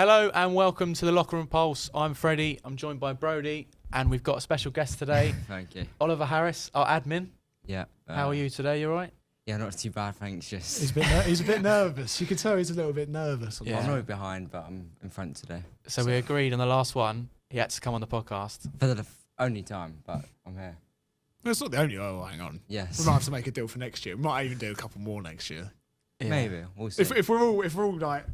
Hello and welcome to the Locker Room Pulse. I'm Freddie. I'm joined by Brody, and we've got a special guest today. Thank you. Oliver Harris, our admin. Yeah. How are you today? You all right? Yeah, not too bad, thanks. Just He's a bit nervous. You can tell he's a little bit nervous. Yeah. I'm not behind, but I'm in front today. So we agreed on the last one. He had to come on the podcast. For the only time, but I'm here. Well, it's not the only. Oh, hang on. Yes. We might have to make a deal for next year. We might even do a couple more next year. Yeah. Maybe. We'll see. If we're all like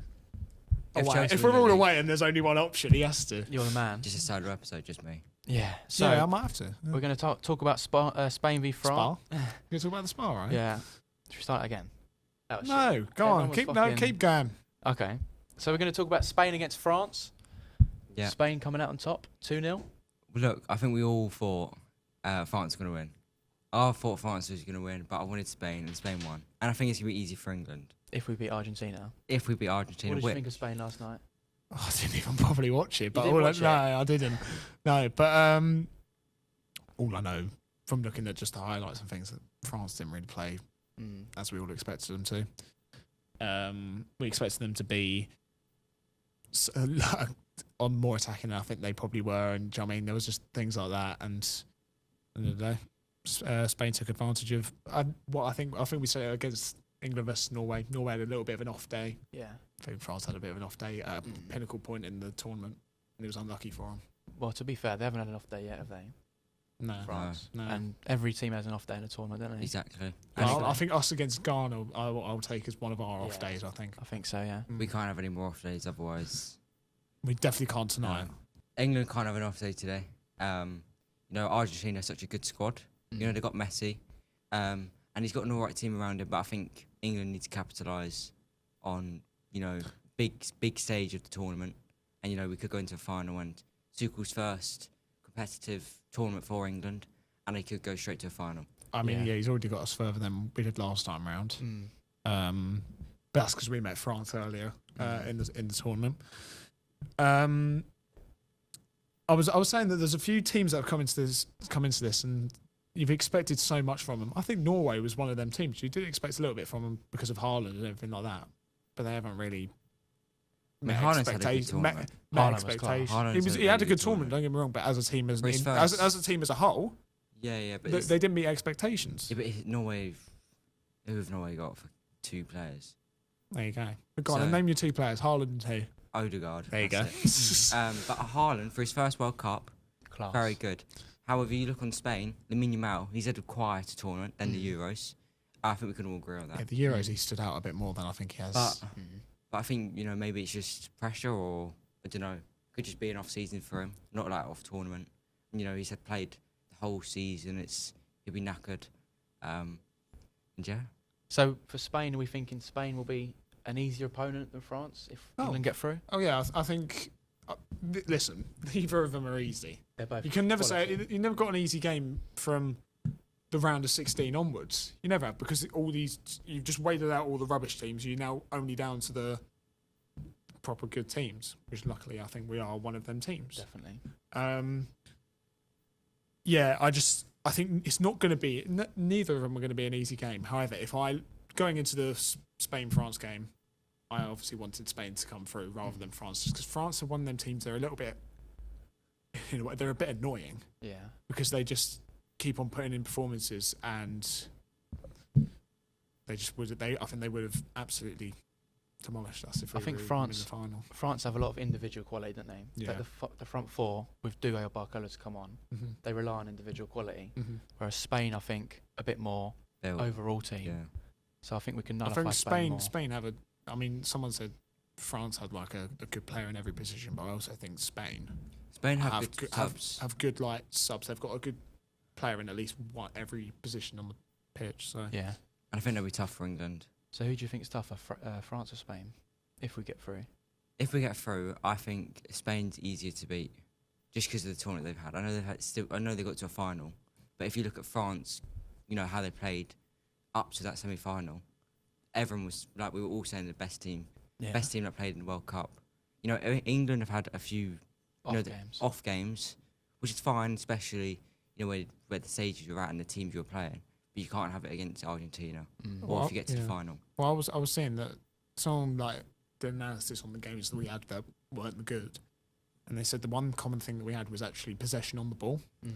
away, if we're all away and there's only one option, he has to. You're the man. Just a solo episode, just me. Yeah. So yeah, I might have to. we're going to talk about Spain v France. Spa. You talk about the Spa, right? Yeah. Should we start again? That was shit. No, go on. Keep going. Okay. So we're going to talk about Spain against France. Yeah. Spain coming out on top, 2-0. Look, I think we all thought France was going to win. I thought France was going to win, but I wanted Spain, and Spain won. And I think it's going to be easy for England. If we beat Argentina. If we beat Argentina, What did you think of Spain last night? Oh, I didn't even probably watch it. But didn't watch it? No, I didn't. No, but all I know from looking at just the highlights and things that France didn't really play as we all expected them to. We expected them to be on more attacking than I think they probably were, and do you know what I mean, there was just things like that. And at the end of the day, Spain took advantage of what I think we said against England versus Norway. Norway had a little bit of an off day. Yeah. I think France had a bit of an off day at a pinnacle point in the tournament, and it was unlucky for them. Well, to be fair, they haven't had an off day yet, have they? No, France. no. And every team has an off day in a tournament, don't they? Exactly. Well, I think us against Ghana, I'll take as one of our off days. I think I think so, yeah. We can't have any more off days, otherwise. we definitely can't tonight. England can't have an off day today. Argentina has such a good squad. You know, they got Messi, and he's got an all right team around him. But I think England need to capitalise on, big stage of the tournament, and we could go into a final and Tuchel's first competitive tournament for England, and they could go straight to a final. I mean, yeah, he's already got us further than we did last time round. But that's because we met France earlier in the tournament. I was saying that there's a few teams that have come into this, and you've expected so much from them. I think Norway was one of them teams. You did expect a little bit from them because of Haaland and everything like that, but they haven't really met expectations. He had a good tournament. Don't get me wrong, but as a team, as a team as a whole, but they didn't meet expectations. Yeah, but Norway, who have Norway got for 2 players? There you go. But go on and name your 2 players, Haaland and who? Odegaard. There you go. But Haaland, for his first World Cup, Class. very good. However, you look on Spain, Lamine Yamal, he's had a quieter tournament than the Euros. I think we can all agree on that. Yeah, the Euros, he stood out a bit more than I think he has. But I think, maybe it's just pressure, or, I don't know, could just be an off-season for him, not like off-tournament. He's had played the whole season, he'll be knackered. And yeah. So for Spain, are we thinking Spain will be an easier opponent than France if England get through? Oh yeah, I think. Listen, neither of them are easy. They're both You can never quality. say you never got an easy game from the round of 16 onwards. You never have, because you've just waded out all the rubbish teams. You're now only down to the proper good teams, which luckily I think we are one of them teams. Definitely. I think it's not going to be. Neither of them are going to be an easy game. However, going into the Spain-France game, I obviously wanted Spain to come through rather than France, just because France are one of them teams. They're a little bit, they're a bit annoying. Yeah. Because they just keep on putting in performances, and I think they would have absolutely demolished us if we were in the final. France have a lot of individual quality, don't they? Yeah. Like the front four with Duo Barcola to come on, they rely on individual quality. Whereas Spain, I think, a bit more overall team. Yeah. So I think we can nullify I think Spain more. Spain have someone said France had like a good player in every position, but I also think Spain have good subs. Have good subs. They've got a good player in at least every position on the pitch. So yeah. And I think they'll be tough for England. So who do you think is tougher, France or Spain, if we get through? If we get through, I think Spain's easier to beat, just because of the tournament they've had. I know they got to a final, but if you look at France, how they played up to that semi-final, everyone was like, we were all saying the best team that played in the World Cup. England have had a few off games, which is fine, especially where the stages you're at and the teams you're playing. But you can't have it against Argentina, or if you get to the final. Well, I was saying that someone did analysis on the games that we had that weren't good. And they said the one common thing that we had was actually possession on the ball. They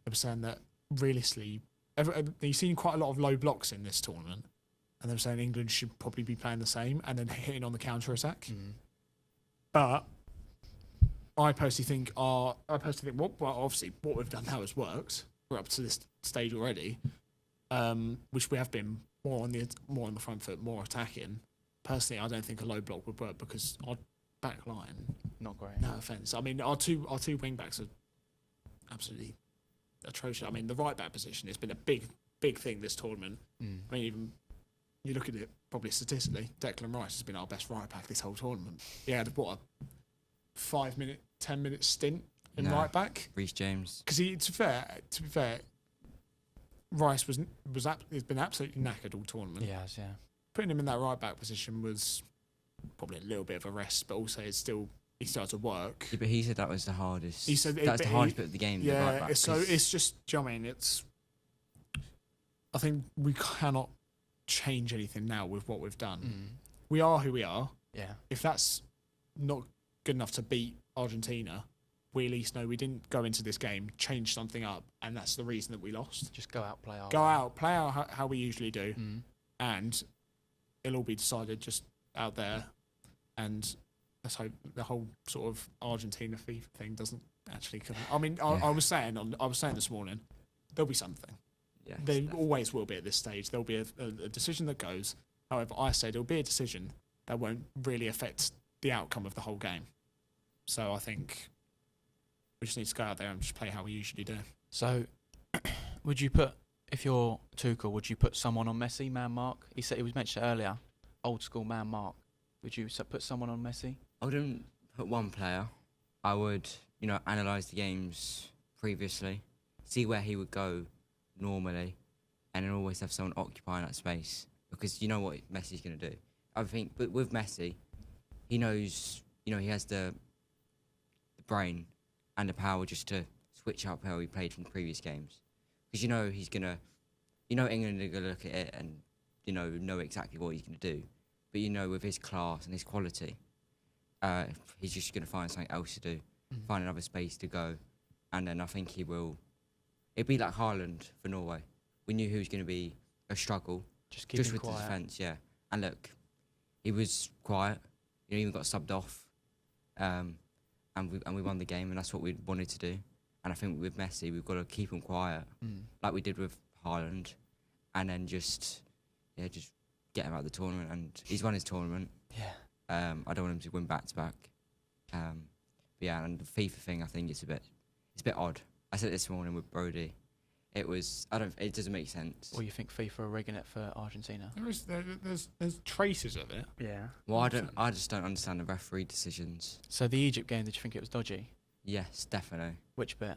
were saying that realistically, you've seen quite a lot of low blocks in this tournament, and they were saying England should probably be playing the same and then hitting on the counter attack. But I personally think obviously what we've done now has worked. We're up to this stage already, which we have been more on the front foot, more attacking. Personally, I don't think a low block would work because our back line, not great. no offence. I mean, our two wing backs are absolutely atrocious. I mean, the right back position has been a big thing this tournament. I mean, even you look at it probably statistically, Declan Rice has been our best right back this whole tournament. He had a 5-minute, 10-minute stint in right back. Reece James. Because to be fair, Rice has been absolutely knackered all tournament. He has, yeah. Putting him in that right back position was probably a little bit of a rest, but also he still had to work. Yeah, but he said that was the hardest. He said that was the hardest bit of the game. Yeah, the right back, so it's just. Do you know what I mean? I think we cannot change anything now with what we've done. We are who we are. Yeah. If that's not good enough to beat Argentina, we at least know we didn't go into this game, change something up, and that's the reason that we lost. Just go out, play our play out how we usually do, and it'll all be decided just out there. And let's hope the whole sort of Argentina FIFA thing doesn't actually come. I mean, I was saying this morning, there'll be something. Yeah, there always will be at this stage. There'll be a decision that goes. However, I say there'll be a decision that won't really affect the outcome of the whole game. So I think we just need to go out there and just play how we usually do. So, would you if you're Tuchel, would you put someone on Messi, man mark? He said it was mentioned earlier, old school man mark. Would you put someone on Messi? I wouldn't put one player. I would, analyse the games previously, see where he would go normally, and then always have someone occupying that space because you know what Messi's going to do. I think, but with Messi, he knows, he has the brain and the power just to switch up how he played from the previous games. Because he's going to, England are going to look at it and, know exactly what he's going to do. But, with his class and his quality, he's just going to find something else to do, find another space to go. And then I think he will. It'd be like Haaland for Norway. We knew he was going to be a struggle. Just with the defence, yeah. And look, he was quiet. He even got subbed off. And we won the game, and that's what we wanted to do. And I think with Messi, we've got to keep him quiet, like we did with Haaland, and then just get him out of the tournament. And he's won his tournament. Yeah. I don't want him to win back to back. Yeah, and the FIFA thing, I think it's a bit odd. I said it this morning with Brody. It doesn't make sense. Or you think FIFA are rigging it for Argentina? There's traces of it. Yeah. Well, I just don't understand the referee decisions. So the Egypt game, did you think it was dodgy? Yes, definitely. Which bit?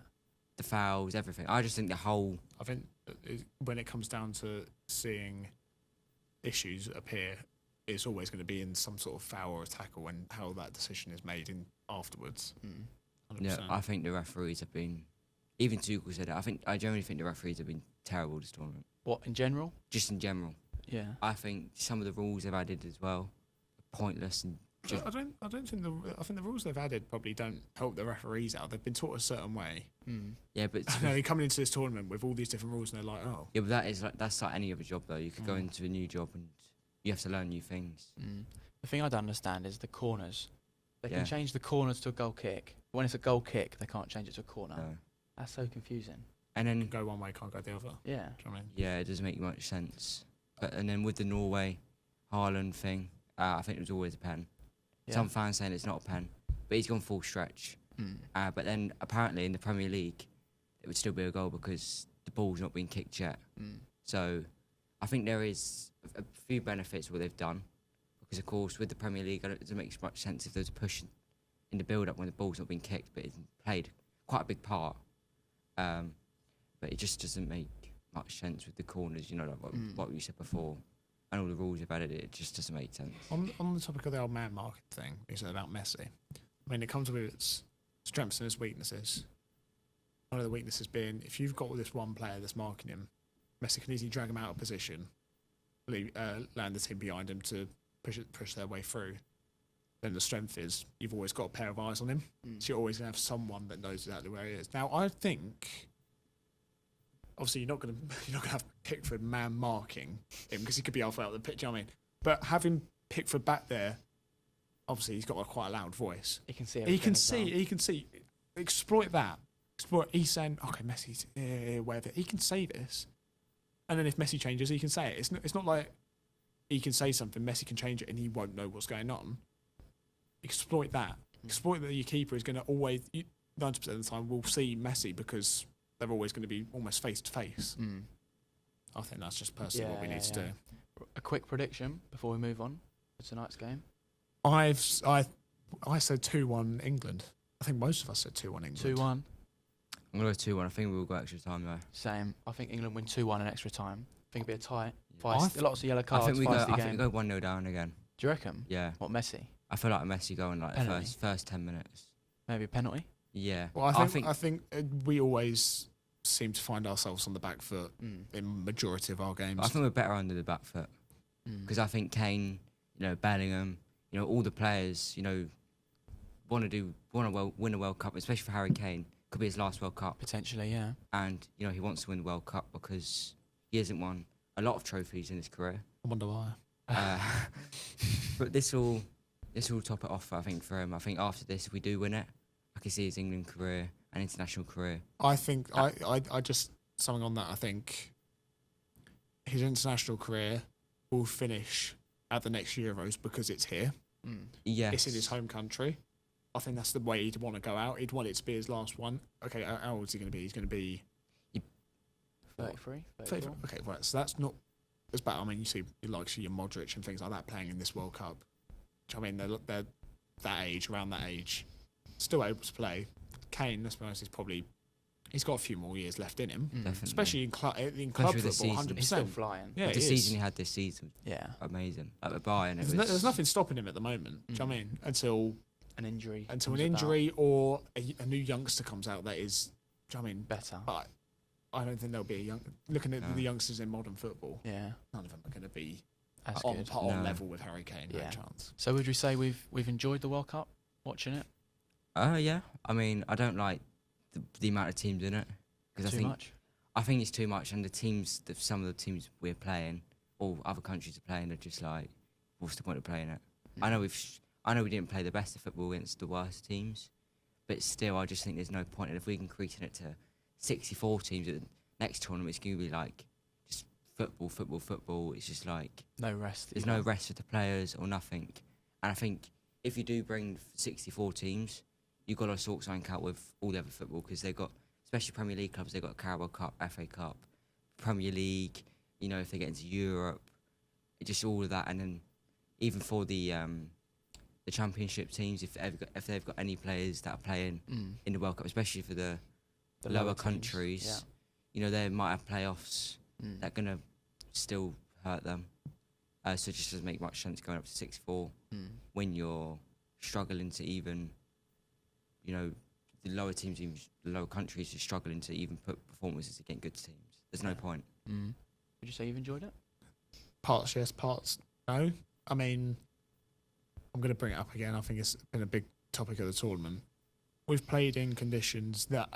The fouls, everything. I just think the whole. I think when it comes down to seeing issues appear, it's always going to be in some sort of foul or a tackle and how that decision is made in afterwards. 100%. Yeah, I think the referees have been. Even Tuchel said it. I generally think the referees have been terrible this tournament. What, in general? Just in general. Yeah. I think some of the rules they've added as well are pointless and. Just I think the rules they've added probably don't help the referees out. They've been taught a certain way. Yeah, but they're coming into this tournament with all these different rules, and they're like, oh. Yeah, but that's like any other job though. You could go into a new job and you have to learn new things. The thing I don't understand is the corners. They can change the corners to a goal kick. When it's a goal kick, they can't change it to a corner. No. That's so confusing. And then go one way, can't go the other. Yeah. Do you know what I mean? Yeah, it doesn't make much sense. And then with the Norway Haaland thing, I think it was always a pen. Yeah. Some fans saying it's not a pen, but he's gone full stretch. But then apparently in the Premier League, it would still be a goal because the ball's not been kicked yet. So I think there is a few benefits of what they've done. Because of course with the Premier League, it doesn't make much sense if there's a push in the build-up when the ball's not been kicked, but it's played quite a big part. But it just doesn't make much sense with the corners, like what you said before. And all the rules about it, it just doesn't make sense. On the topic of the old man market thing, you said about Messi. I mean, it comes with its strengths and its weaknesses. One of the weaknesses being, if you've got this one player that's marking him, Messi can easily drag him out of position, land the team behind him to push their way through. then the strength is you've always got a pair of eyes on him. Mm. So you're always going to have someone that knows exactly where he is. Now, I think, obviously, you're not going to have Pickford man marking him because he could be halfway out the pitch, you know what I mean? But having Pickford back there, obviously, he's got quite a loud voice. He can see. He can see. Exploit that. He's saying, okay, Messi's whatever. He can say this. And then if Messi changes, he can say it. It's not like he can say something, Messi can change it, and he won't know what's going on. Exploit that. Exploit that your keeper is going to always, 90% of the time, will see Messi because they're always going to be almost face to face. I think that's just personally what we need to do. A quick prediction before we move on for tonight's game. I said 2-1 England. I think most of us said 2-1 England. 2-1. I'm going to go 2-1. I think we'll go extra time, though. Same. I think England win 2-1 in extra time. I think it'll be a tight. Yeah. Lots of yellow cards. I think we go 1-0 down again. Do you reckon? Yeah. What, Messi? I feel like Messi going like Penalty? the first 10 minutes. Maybe a penalty? Yeah. Well, I think we always seem to find ourselves on the back foot in majority of our games. I think we're better under the back foot because I think Kane, Bellingham, all the players, want to win a World Cup, especially for Harry Kane. Could be his last World Cup. Potentially, yeah. And, he wants to win the World Cup because he hasn't won a lot of trophies in his career. I wonder why. But this will top it off, I think, for him. I think after this, if we do win it, I can see his England career and international career. I think, I just, something on that, I think his international career will finish at the next Euros because it's here. Yes. It's in his home country. I think that's the way he'd want to go out. He'd want it to be his last one. Okay, how old is he going to be? He's going to be 33, 34. Okay, right. So that's not as bad. I mean, you see your Modric and things like that playing in this World Cup. I mean, they're that age, around that age, still able to play. Kane, let's be honest, he's got a few more years left in him, Definitely. especially in club with football. the season. 100%. He's still flying. Yeah, The season he had this season, Yeah. amazing. At the Bayern, There's nothing stopping him at the moment. Do you know what I mean? Until An injury. an comes injury or a new youngster comes out that is, do you know what I mean? about. Better. But I don't think there'll be a young. Looking at the youngsters in modern football, Yeah. none of them are going to be That's on good. on No. level with Harry Kane. No Yeah. chance. So would you say we've enjoyed the World Cup, watching it? Yeah. I mean, I don't like the amount of teams in it because Too much? I think it's too much, and some of the teams we're playing or other countries are playing are just like, what's the point of playing it? I know we didn't play the best of football against the worst teams, but still, I just think there's no point. And if we can increase it to 64 teams at the next tournament, it's going to be like just football. It's just like No rest. there's no rest for the players or nothing. And I think if you do bring 64 teams, you've got to sort something out with all the other football because they've got, especially Premier League clubs, they've got Carabao Cup, FA Cup, Premier League, if they get into Europe, just all of that. And then even for the Championship teams, if they've got any players that are playing in the World Cup, especially for the lower teams, countries, they might have playoffs that are going to still hurt them. So it just doesn't make much sense going up to 6-4 when you're struggling to even, the lower teams, even the lower countries are struggling to even put performances against good teams. There's no point. Would you say you've enjoyed it? Parts yes, parts no. I mean, I'm going to bring it up again. I think it's been a big topic of the tournament. We've played in conditions that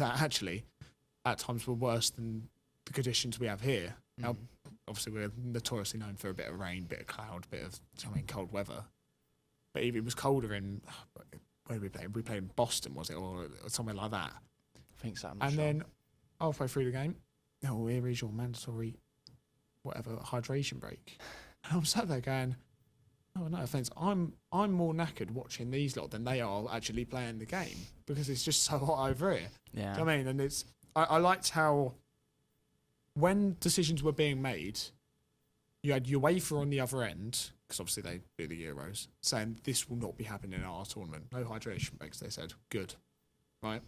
actually at times were worse than the conditions we have here. Now, obviously, we're notoriously known for a bit of rain, bit of cloud, bit of cold weather. But even it was colder in where did we play? We played in Boston, was it, or somewhere like that? I think so. I'm not And sure. then halfway through the game, here is your mandatory whatever hydration break. And I'm sat there going, oh, no offence, I'm more knackered watching these lot than they are actually playing the game because it's just so hot over here. Yeah. Do you know what I mean? And I liked how when decisions were being made, you had UEFA on the other end, because obviously they do the Euros, saying this will not be happening in our tournament. No hydration breaks, they said. Good. Right?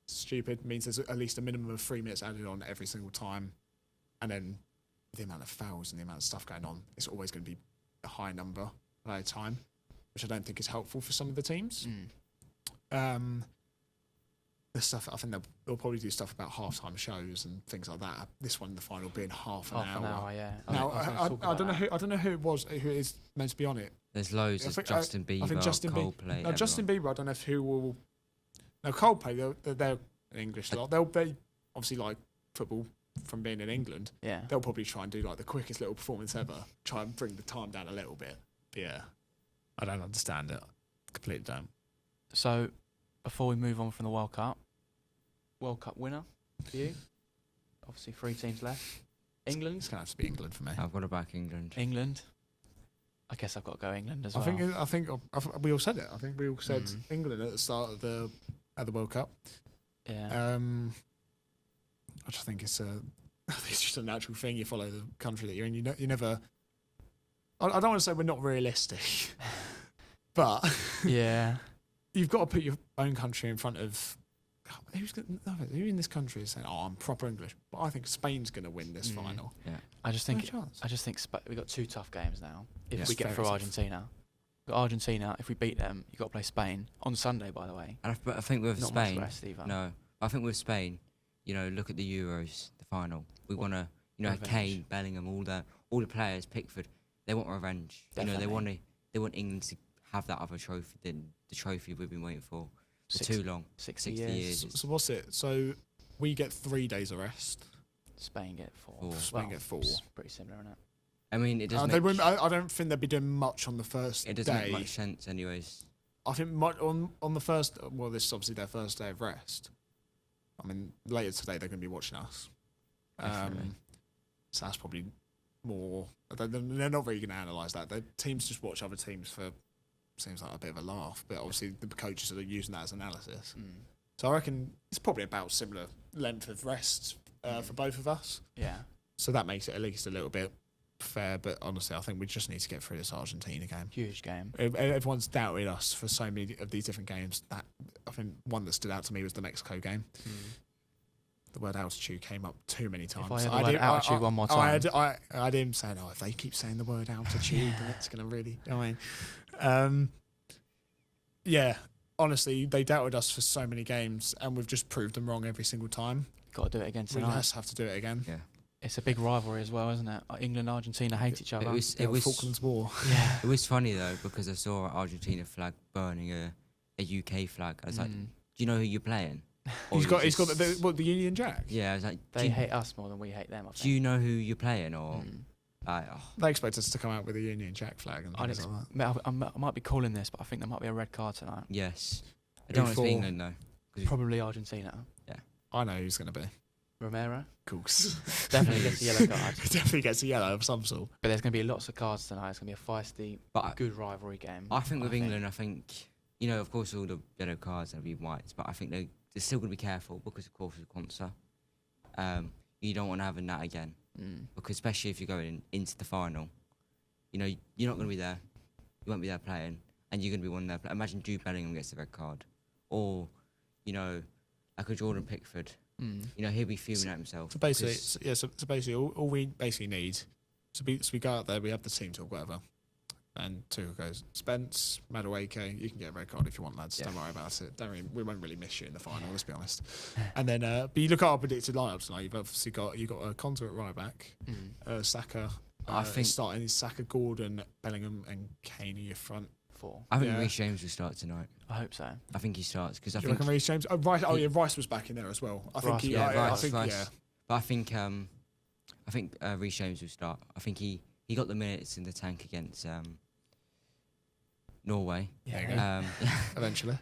Stupid. Means there's at least a minimum of 3 minutes added on every single time. And then the amount of fouls and the amount of stuff going on, it's always going to be a high number at a time, which I don't think is helpful for some of the teams. the stuff. I think they'll probably do stuff about halftime shows and things like that. This one, the final, being half an hour. Yeah. Now I was gonna talk I about don't know that. who it was who is meant to be on it. There's loads. I There's think- Justin Bieber, I think Justin Coldplay. Now Justin Bieber, I don't know if who will. Now Coldplay, they're an English lot. They obviously like football from being in England. Yeah. They'll probably try and do like the quickest little performance ever. Try and bring the time down a little bit. But yeah, I don't understand it. Completely don't. So, before we move on from the World Cup winner for you? Obviously, 3 teams left. It's England. gonna have to be England for me. I've got to back England. England. I guess I've got to go England as I well. think we all said it. I think we all said Mm. England at the start of the World Cup. Yeah. I just think it's just a natural thing. You follow the country that you're in. You never. I don't want to say we're not realistic, but Yeah. you've got to put your own country in front of. Who in this country is saying, "Oh, I'm proper English," but I think Spain's going to win this Mm. final. Yeah. I just No think chance. we've got 2 tough games now. If Yeah. we get Fair through enough. Argentina. We've got Argentina, if we beat them, you've got to play Spain on Sunday, by the way. And I think with Not Spain, much rest either. no, I think with Spain, look at the Euros, the final. We want to, Revenge. Kane, Bellingham, all the players, Pickford. They want revenge. Definitely. They want England to have that other trophy, the trophy we've been waiting for too long. 60 60 years. years. So what's it? So we get 3 days of rest. Spain get 4. Four. Spain get 4. It's pretty similar, isn't it? I mean, it doesn't. They wouldn't, I don't think they'd be doing much on the first It doesn't day. make much sense, anyways. I think on the first. Well, this is obviously their first day of rest. I mean, later today they're going to be watching us. Definitely. So that's probably more. They're not really going to analyse that. The teams just watch other teams for. Seems like a bit of a laugh, but obviously the coaches are using that as analysis. So I reckon it's probably about similar length of rest for both of us. Yeah. So that makes it at least a little bit fair. But honestly, I think we just need to get through this Argentina game. Huge game. Everyone's doubted us for so many of these different games. That I think one that stood out to me was the Mexico game. The word altitude came up too many times. If I had the word altitude one more time. I had him saying, "Oh, if they keep saying the word altitude, then it's going to really." Yeah. Honestly, they doubted us for so many games, and we've just proved them wrong every single time. Got to do it again We tonight. just have to do it again. Yeah. It's a big rivalry as well, isn't it? England and Argentina hate each other. It was Falklands War. Yeah. It was funny though because I saw an Argentina flag burning a UK flag. I was like, do you know who you're playing? Or He's got you just- the Union Jack. Yeah, I was like, They hate us more than we hate them, I think. do you know who you're playing? Or They expect us to come out with a Union Jack flag and I'd things like that. I might be calling this, but I think there might be a red card tonight. yes. I don't want to Who be for? England though. 'cause Probably Argentina. I know who's going to be. Romero Of course. definitely gets a yellow card. Definitely gets a yellow of some sort. But there's going to be lots of cards tonight. It's going to be a feisty, But good rivalry game. I think with England, I think of course all the yellow cards will be whites, but I think they're still going to be careful because of course of Quanta. You don't want to have that again because especially if you're going into the final, you're not going to be there. You won't be there playing, and you're going to be one there. Imagine Jude Bellingham gets the red card, or like a Jordan Pickford. He'll be fuming at himself. So basically, all we basically need. So we go out there, we have the team talk, whatever. And Tuchel goes, Spence, Madueke, you can get a red card if you want, lads. Yeah. Don't worry about it. We won't really miss you in the final, let's be honest. And then, but you look at our predicted lineups tonight. You've obviously got a Conte at right back, Saka. I think starting is Saka, Gordon, Bellingham, and Kane in your front. 4. I think Yeah. Reece James will start tonight. I hope so. I think he starts because I Do you think. reckon Reece James? Rice was back in there as well. I think Rice, he. yeah, I Rice, think Rice. yeah. But I think Reece James will start. I think he got the minutes in the tank against Norway. There you go. Eventually.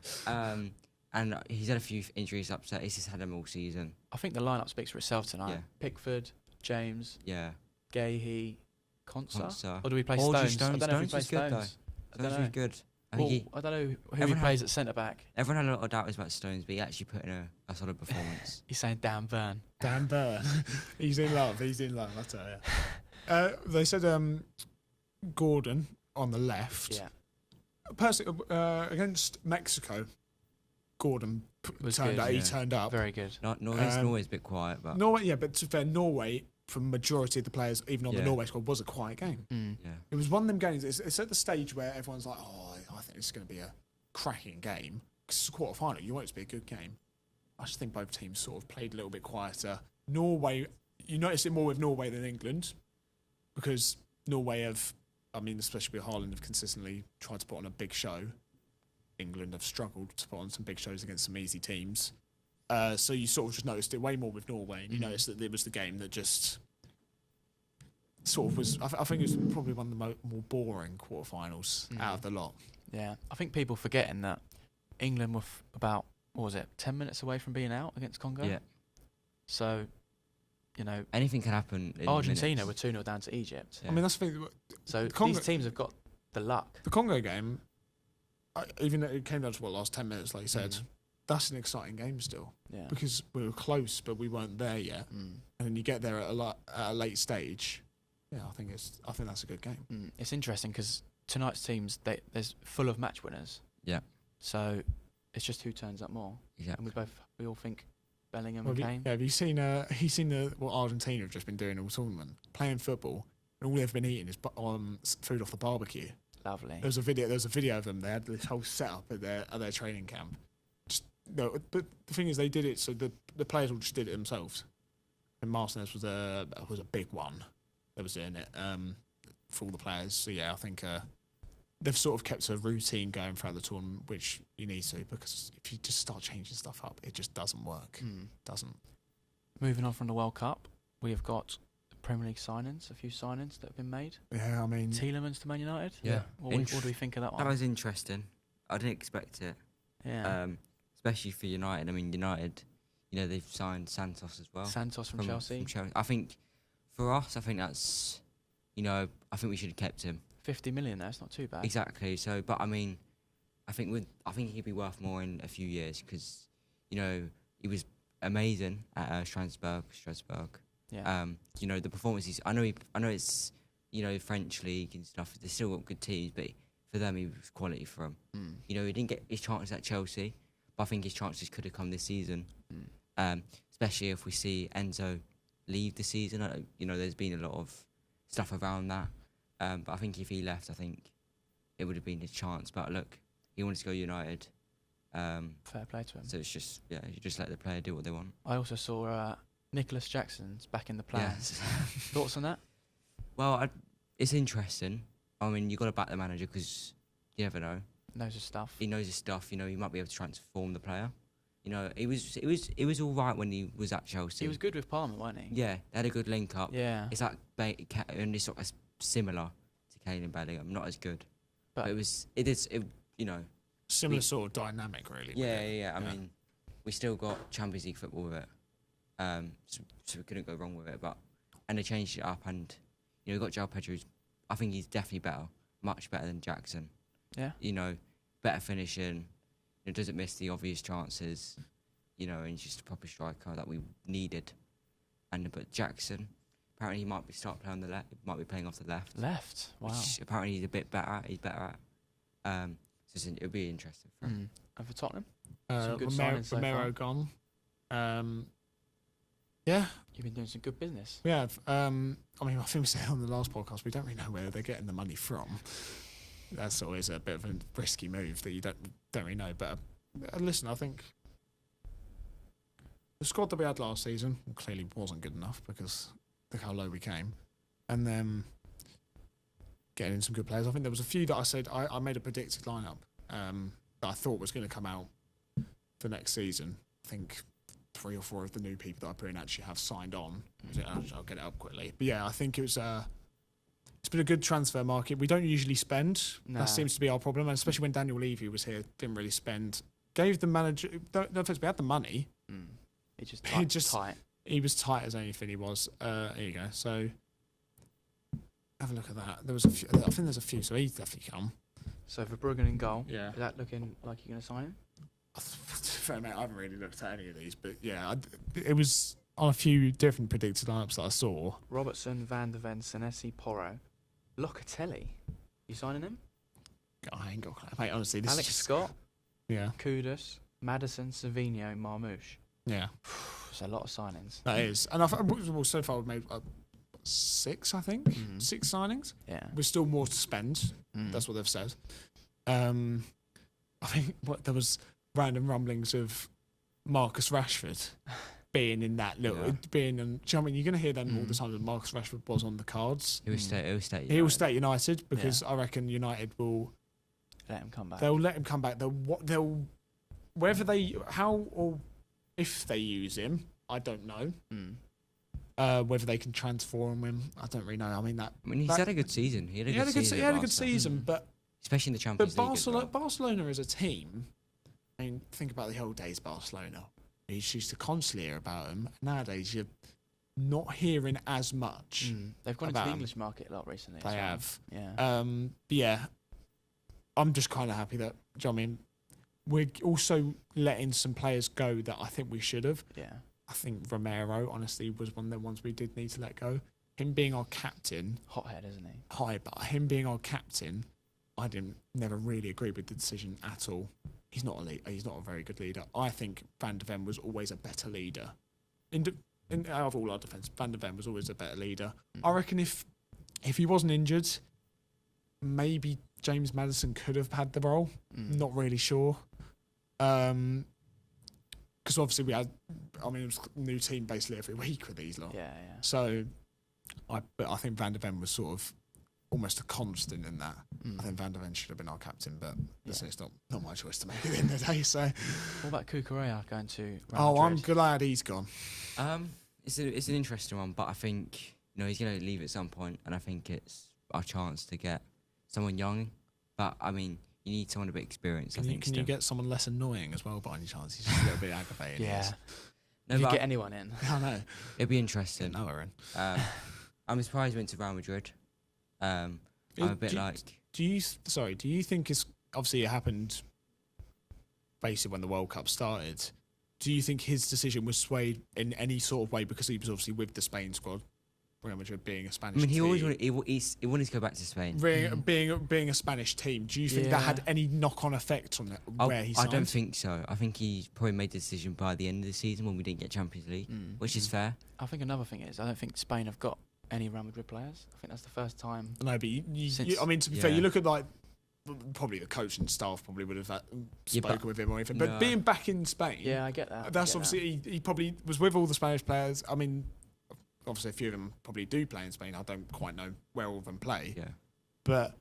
And he's had a few injuries upset. He's just had them all season. I think the lineup speaks for itself tonight. Yeah. Pickford, James, Yeah. Gahey, Konsa. Konsa. Or do we play Or Stones? just I don't know if we Stones play is good, though. Stones. I Stones don't was know. good. I Well, think I don't know who he everyone plays at centre back. everyone had a lot of doubts about Stones, but he actually put in a solid performance. He's saying Dan Burn. Dan Burn. He's in love, I tell you. They said Gordon on the left. Yeah. Personally, against Mexico, Gordon Was turned good, up. He yeah. turned up. Very good. Norway's a bit quiet, but Norway, yeah, but to be fair, Norway, for majority of the players, even on the Yeah. Norway squad, was a quiet game. yeah. It was one of them games. It's at the stage where everyone's like, "Oh, I think this is going to be a cracking game." Because it's a quarter final. You want it to be a good game. I just think both teams sort of played a little bit quieter. Norway, you notice it more with Norway than England, because Norway especially with Haaland, have consistently tried to put on a big show. England have struggled to put on some big shows against some easy teams. So you sort of just noticed it way more with Norway, and you noticed that it was the game that just sort of was. I think it was probably one of the more boring quarterfinals out of the lot. Yeah, I think people forgetting that England were about, 10 minutes away from being out against Congo? Yeah. So, Anything can happen. In Argentina minutes. were 2-0 down to Egypt. Yeah. I mean, that's the thing. So Congo, these teams have got the luck. the Congo game, even though it came down to last 10 minutes, like you said, that's an exciting game still. Yeah. Because we were close, but we weren't there yet. And then you get there at a late stage. Yeah, I think that's a good game. It's interesting because tonight's teams, there's full of match winners. Yeah. So it's just who turns up more. Yeah. And we all think Bellingham Well, and Kane. have you seen what Argentina have just been doing all tournament? Playing football, and all they've been eating is food off the barbecue. Lovely. There was a video of them. They had this whole setup at their training camp. But the thing is, they did it so the players all just did it themselves. And Martinez was a big one that was doing it for all the players. So yeah, I think they've sort of kept a routine going throughout the tournament, which you need to, because if you just start changing stuff up, it just doesn't work. Doesn't. Moving on from the World Cup, we have got Premier League signings, a few signings that have been made. Yeah, I mean, Tielemans to Man United. Yeah. What do we think of that one? That was interesting. I didn't expect it. Yeah. Especially for United. I mean, United, they've signed Santos as well. Santos from Chelsea. I think for us, that's, I think we should have kept him. 50 million there, it's not too bad. Exactly. So, but I mean, I think he'd be worth more in a few years because, he was amazing at Strasbourg. Yeah. The performances. I know it's French league and stuff. They still got good teams, but for them, he was quality for them. He didn't get his chances at Chelsea, but I think his chances could have come this season. Especially if we see Enzo leave the season. There's been a lot of stuff around that. But I think if he left, I think it would have been his chance. But look, he wanted to go United. Fair play to him. So it's just, you just let the player do what they want. I also saw Nicholas Jackson's back in the plans. Yeah. Thoughts on that? Well, it's interesting. I mean, you got to back the manager because you never know. Knows his stuff. He knows his stuff. He might be able to transform the player. It was all right when he was at Chelsea. He was good with Palmer, wasn't he? Yeah, they had a good link up. Yeah. It's like and it's sort of similar to Kane and Bellingham, not as good, but it is similar sort of dynamic, really. Yeah. I mean, we still got Champions League football with it, so we couldn't go wrong with it. And they changed it up, and we got João Pedro. I think he's definitely better, much better than Jackson. Yeah. Better finishing. Doesn't miss the obvious chances. And he's just a proper striker that we needed. But Jackson, apparently he might start playing on the left. Might be playing off the left. Left. Wow. Which apparently he's a bit better at. He's better at. So it'll be interesting for him. And for Tottenham, some good signings so Romero far. gone. Yeah. You've been doing some good business. We have. I mean, I think we said on the last podcast, we don't really know where they're getting the money from. That's always a bit of a risky move that you don't really know. But listen, I think the squad that we had last season clearly wasn't good enough because look how low we came. And then getting in some good players. I think there was a few that I said I made a predicted lineup that I thought was going to come out for next season. I think 3 or 4 of the new people that I put in actually have signed on. I'll get it up quickly. But yeah, I think it's been a good transfer market. We don't usually spend. No. That seems to be our problem, and especially when Daniel Levy was here, didn't really spend. Gave the manager. No offense, we had the money. It's just tight. He was tight as anything he was. Here you go. So have a look at that. There was a few. I think there's a few. So he's definitely come. So for Bruggen in goal, Yeah. is that looking like you're going to sign him? Fair mate, I haven't really looked at any of these, but yeah, it was on a few different predicted lineups that I saw. Robertson, Van der Ven, Senesi, Porro, Locatelli. You signing him? I ain't got mate. Honestly, this Alex is just, Scott, Yeah, Kudus, Madison, Savino, Marmouche. yeah, It's a lot of signings. that is. And well, so far we've made 6, I think, 6 signings. Yeah. We're still more to spend. That's what they've said. I think there was random rumblings of Marcus Rashford being in that little, being in, do you know what I mean? You're going to hear them all the time that Marcus Rashford was on the cards. He will stay. He will stay at United because I reckon United will let him come back. They'll let him come back. They'll whether they how or if they use him, I don't know. Whether they can transform him, I don't really know. I mean he's had a good season. He had a good season, but especially in the Champions League. But Barcelona as a team. I mean, think about the old days, Barcelona. You used to constantly hear about them. Nowadays, you're not hearing as much. They've gone into the English market a lot recently. They have. Yeah. Yeah. I'm just kind of happy that, do you know what I mean? We're also letting some players go that I think we should have. Yeah. I think Romero, honestly, was one of the ones we did need to let go. Him being our captain. Hothead, isn't he? But him being our captain, I never really agreed with the decision at all. He's not a very good leader. I think Van de Ven was always a better leader. Out of all our defence, Van de Ven was always a better leader. I reckon if he wasn't injured, maybe James Maddison could have had the role. Not really sure. Because obviously it was a new team basically every week with these lot. Yeah. So, but I think Van de Ven was sort of almost a constant in that. I think Van de Ven should have been our captain, but listen, it's not my choice to make at the end of the day. So, what about Cucurella going to Real Madrid? I'm glad he's gone. It's an interesting one, but I think he's going to leave at some point, and I think it's our chance to get someone young. But I mean, you need someone a bit experienced. Can you get someone less annoying as well by any chance? He's just a little bit aggravating. Yeah. No, if you get anyone in, I know. It'd be interesting. No, we're in. I'm surprised he went to Real Madrid. I'm a bit Do you think it's obviously it happened basically when the World Cup started? Do you think his decision was swayed in any sort of way because he was obviously with the Spain squad, Real Madrid being a Spanish team? He always wanted to go back to Spain. Being a Spanish team, do you think that had any knock-on effect on where he signed? I don't think so. I think he probably made the decision by the end of the season when we didn't get Champions League, which is fair. I think another thing is I don't think Spain have got any Real Madrid players. I think that's the first time. No, but to be fair, you look at probably the coach and staff probably would have spoken with him or anything. But being back in Spain, I get that. That's obviously he probably was with all the Spanish players. I mean, obviously a few of them probably do play in Spain. I don't quite know where all of them play. Yeah, but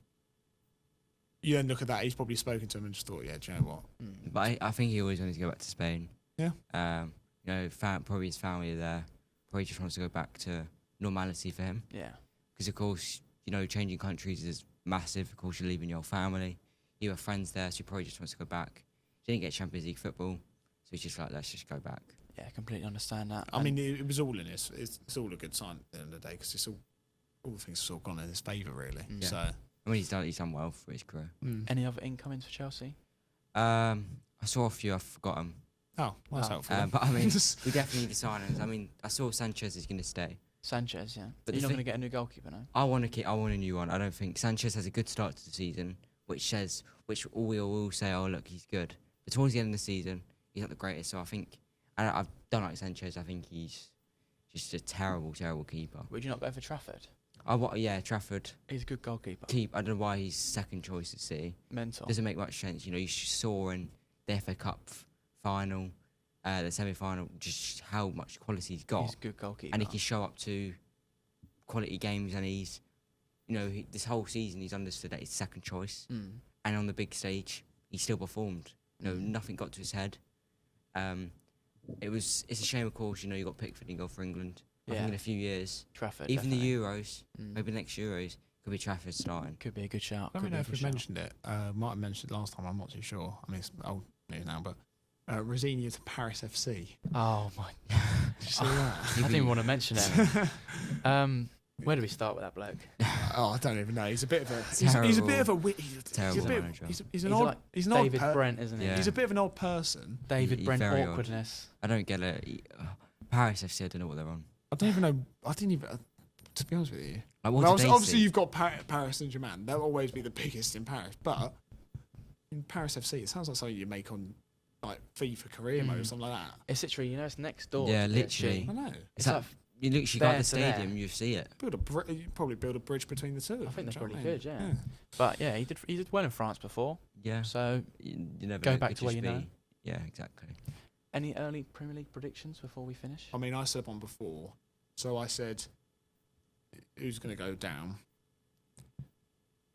you then look at that. He's probably spoken to him and just thought, yeah, do you know what? But I think he always wanted to go back to Spain. Yeah. Probably his family are there. Probably just wants to go back to normality for him. Yeah. Because of course, changing countries is massive. Of course, you're leaving your family. You have friends there, so he probably just wants to go back. He didn't get Champions League football, so he's just like, let's just go back. Yeah, completely understand that. I mean, it was all in this. It's all a good sign at the end of the day because it's all the things have sort of gone in his favour, really. Yeah. So I mean, he's done well for his career. Any other incomings for Chelsea? I saw a few. I've forgotten. Oh, that's helpful. But I mean, we definitely need the signings. I mean, I saw Sanchez is going to stay. Sanchez, yeah. But you're not going to get a new goalkeeper, no? I want a new one. I don't think Sanchez has a good start to the season, which all we all will say, oh look, he's good. But towards the end of the season, he's not the greatest. So I think, and I don't like Sanchez. I think he's just a terrible, terrible keeper. Would you not go for Trafford? Yeah, Trafford. He's a good goalkeeper. I don't know why he's second choice at City. Mental. Doesn't make much sense. You saw in the FA Cup final, the semi-final, just how much quality he's got. He's a good goalkeeper. And he can show up to quality games, and he's, this whole season he's understood that he's second choice. And on the big stage, he still performed. Nothing got to his head. It's a shame, of course, you got Pickford and go for England. I think in a few years, Trafford, even definitely. the Euros, maybe the next Euros, could be Trafford starting. Could be a good shout. I don't know if we've mentioned it. Might have mentioned it last time. I'm not too sure. I mean, it's old news now, but Rosinia to Paris FC. Oh my! Did you see that? I didn't even want to mention it. Where do we start with that bloke? I don't even know. He's a bit of a. Terrible. He's a bit of a. Terrible manager. He's an odd. He's an odd David Brent, isn't he? Yeah. He's a bit of an odd person. David Brent very awkwardness. I don't get it. Paris FC, I don't know what they're on. I don't even know. I didn't even. To be honest with you, Obviously you've got Paris Saint-Germain. They'll always be the biggest in Paris, but in Paris FC, it sounds like something you make on like FIFA career mode or something like that. It's literally, it's next door. Yeah, to literally. PSG. I know. It's like you literally go to the there to there. stadium, you see it. You probably build a bridge between the two. I think that's Do you know probably what I good, mean? yeah. But yeah, he did well in France before. Yeah. So You never go know, it back could to where just you know. be- Yeah, exactly. Any early Premier League predictions before we finish? I mean, I said one before. So I said, who's going to go down?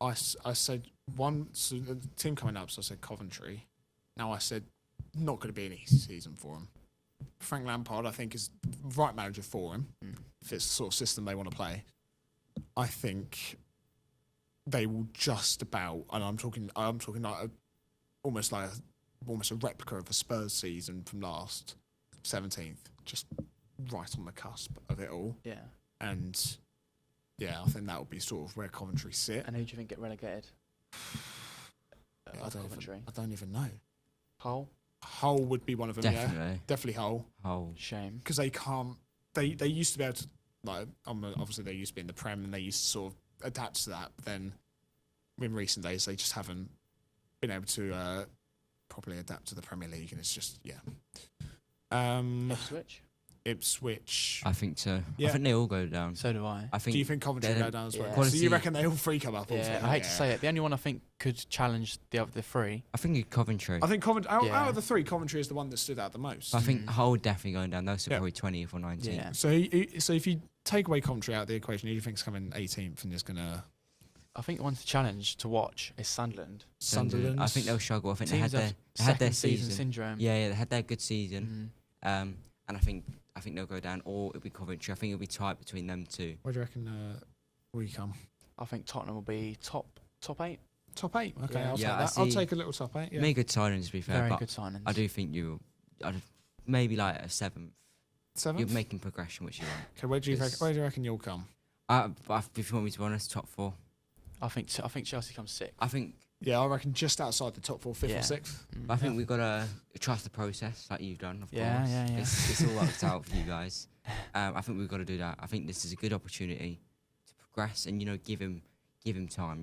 I said one, so the team coming up, so I said Coventry. Now I said, not going to be an easy season for him. Frank Lampard, I think, is the right manager for him, if it's the sort of system they want to play. I think they will just about, and I'm talking like almost a replica of a Spurs season from last 17th, just right on the cusp of it all. Yeah. And yeah, I think that would be sort of where Coventry sit. And who do you think get relegated? I don't even know. Hull? Hull would be one of them. Definitely. Yeah, definitely Hull. Hull. Shame. Because they can't. They used to be able to, like, obviously they used to be in the Prem and they used to sort of adapt to that. But then in recent days they just haven't been able to properly adapt to the Premier League, and it's just Ipswich. I think so. Yeah. I think they all go down. So do I. I think. Do you think Coventry they're- go down as well? Yeah. So you reckon they all three come up? Yeah, I hate to say it. The only one I think could challenge the other three. I think Coventry. I think Coventry out Yeah. of the three, Coventry is the one that stood out the most. I think Hull definitely going down. Those are Yeah. probably 20th or 19th. Yeah. So if you take away Coventry out of the equation, who do you think's coming 18th and is going to I think the one to challenge to watch is Sunderland. Sunderland? I think they'll struggle. I think Teams they have had their second season season. syndrome. Yeah, they had their good season. Mm. And I think they'll go down, or it'll be Coventry. I think it'll be tight between them two. Where do you reckon we come? I think Tottenham will be top 8. Top 8? Okay, Yeah. I'll take Yeah, I that. I'll see- take a little top 8. Yeah. Made good signings, to be fair, Very but good signings. I do think I'd maybe like a 7th. You're 7th? making progression, which you want. Okay, where do you reckon you'll come? But if you want me to be honest, top 4. I think Chelsea comes 6th. I think Yeah, I reckon just outside the top 4, 5th Yeah. or 6th. I think we've got to trust the process, like you've done, of Yeah, course. yeah. It's all worked out for you guys. I think we've got to do that. I think this is a good opportunity to progress and, give him time,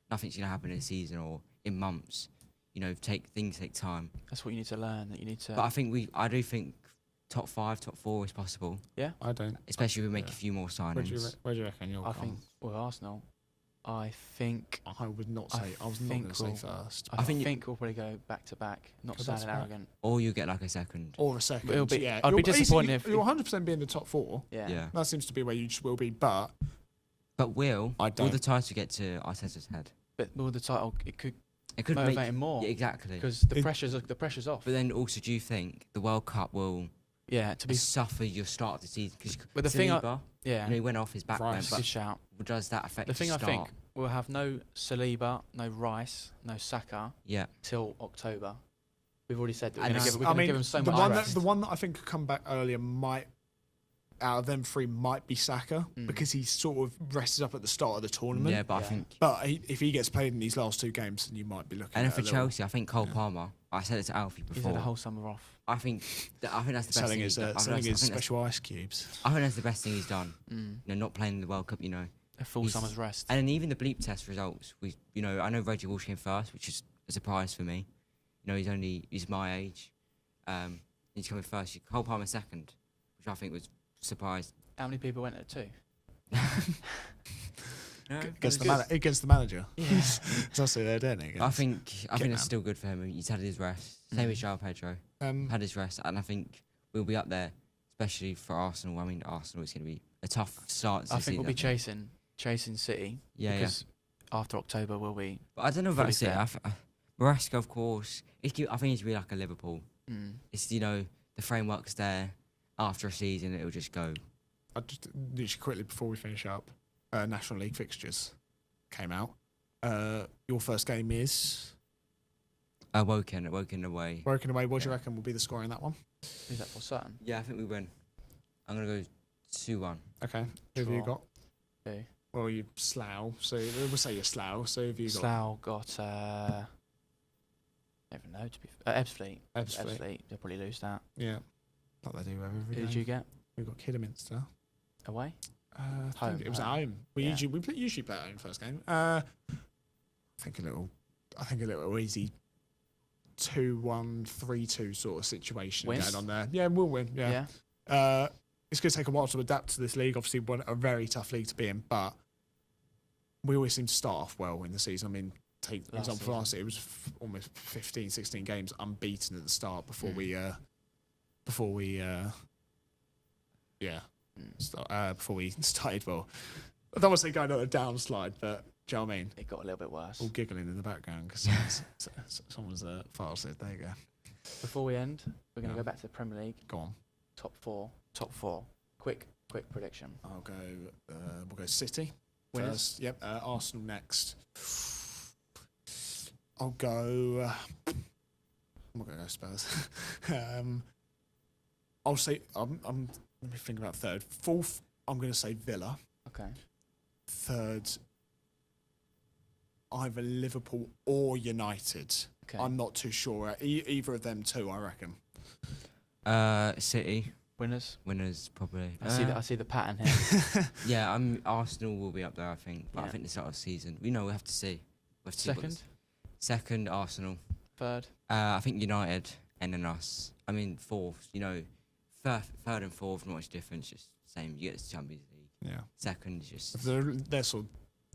Nothing's going to happen in a season or in months. Things take time. That's what you need to learn. That you need to. But I do think top 5, top 4 is possible, I don't. especially if we make Yeah. a few more Where do you, signings. where do you reckon you'll I come? think with Arsenal, I think I would not I say. I was not going think to say we'll- first. I think think, you- we'll probably go back to back. Not Go back to sounding back. arrogant. Or you get like a second. Or a second. It'll be- yeah. I'd be You'll- disappointed if- You'll 100% be in the top 4. Yeah. Yeah. That seems to be where you just will be. But But will I all don't. the title get to Arteta's head? But with the title, it could It could motivate make him more yeah, exactly. because the It- pressure's off. But then also, do you think the World Cup will Yeah, to be. suffer your start of the season? Because But the thing I- Saliba, Yeah, he went off his back Rice. then, good shout. but does that affect The thing the I start? think we'll have no Saliba, no Rice, no Saka Yeah, till October. We've already said that we're And going to that's- give him so the much one rest. the one that I think could come back earlier might, out of them 3, might be Saka Mm. because he sort of rested up at the start of the tournament. yeah, but I Yeah. think, But if he gets played in these last 2 games, then you might be looking. and then at for a little- Chelsea, I think Cole Palmer. I said it to Alfie He's had before. the whole summer off. I think that's the best selling thing his he's done. selling his special ice cubes. I think that's the best thing he's done. Mm. Not playing in the World Cup, A full He's- summer's rest. And then even the bleep test results, I know Reggie Walsh came first, which is a surprise for me. He's my age. He's coming first. Cole Palmer second, which I think was surprised. How many people went at 2? Against the manager. Yeah. It's also there, don't it? I think Get it's out. still good for him. He's had his rest. Same as João Pedro. Had his rest, and I think we'll be up there, especially for Arsenal. I mean, Arsenal is going to be a tough start. To I the think we'll season, be chasing City. Yeah, because after October we'll be. But I don't know about fully City. fair. Maresca, of course. I think it's really like a Liverpool. Mm. It's the framework's there. After a season, it'll just go. I just literally quickly before we finish up, National League fixtures came out. Your first game is Woking away. Woking away. What do you reckon will be the score in that one? Is that for certain? Yeah, I think we win. I'm gonna go 2-1. Okay. Who have you Draw. got? Who? Well, you Slough. So we'll say you're Slough. So have you got Slough got. I don't even know. To be Ebbsfleet. Ebbsfleet? They'll probably lose that. Yeah. Like they do every Who game. did you get We've got Kidderminster. away? I think it was at home. home. We Yeah. usually play at home first game. I think a little easy 2-1, 3-2 sort of situation Wins? going on there. Yeah, we'll win. Yeah. It's going to take a while to adapt to this league. Obviously, a very tough league to be in, but we always seem to start off well in the season. I mean, take for Last example, season. last year, it was almost 15, 16 games unbeaten at the start before we before we before we started. Well, I don't want to say going on a downslide, but do you know what I mean? It got a little bit worse. All giggling in the background because someone's fasted. There you go. Before we end, we're going to Yeah. go back to the Premier League. Go on. Top four. Quick prediction. I'll go. We'll go City Winners? first. Yep. Arsenal next. I'll go. I'm not going to go Spurs. I'll say. I'm. Let me think about third. Fourth. I'm going to say Villa. Okay. Third. Either Liverpool or United. Okay. I'm not too sure. Either of them two, I reckon. City Winners. winners probably. I see the pattern here. Yeah, Arsenal will be up there, I think. But I Yeah. think the start of the season, we have to see. We have to see what Second, second, Arsenal. third. I think United, and then us. I mean, fourth. Third and fourth, not much difference. Just same. You get the Champions League. Yeah. Second is just. They're sort of,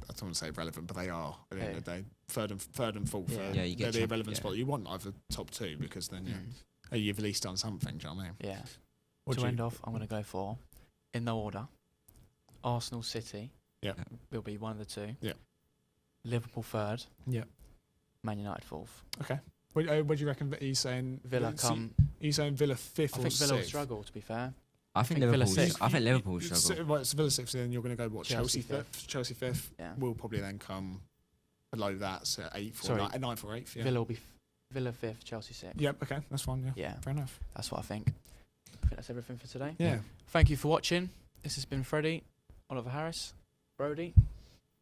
I don't want to say irrelevant, but they are at the end of the day. Third and fourth. Yeah. Yeah, you get they're the champ- irrelevant yeah. spot. You want either top two because then you've at least done something. Do you know what I mean? Yeah. What To do you- end off, I'm going to go for, in no order, Arsenal, City. Yeah. Will be one of the two. Yeah. Liverpool third. Yeah. Man United fourth. Okay. What do you reckon? He's saying Villa come. He's saying Villa fifth I or think Villa will sixth. struggle, to be fair. I think Villa Liverpool. sixth. I think Liverpool struggle. So, right, so Villa sixth, then you're going to go what? Chelsea Chelsea fifth. Chelsea fifth. Yeah. Will probably then come below that, so eighth Sorry. or ninth or eighth. Yeah. Villa will be Villa fifth, Chelsea sixth. Yep. Okay, that's fine. Yeah. Yeah. Fair enough. That's what I think. I think that's everything for today. Yeah. Thank you for watching. This has been Freddie, Oliver Harris, Brody.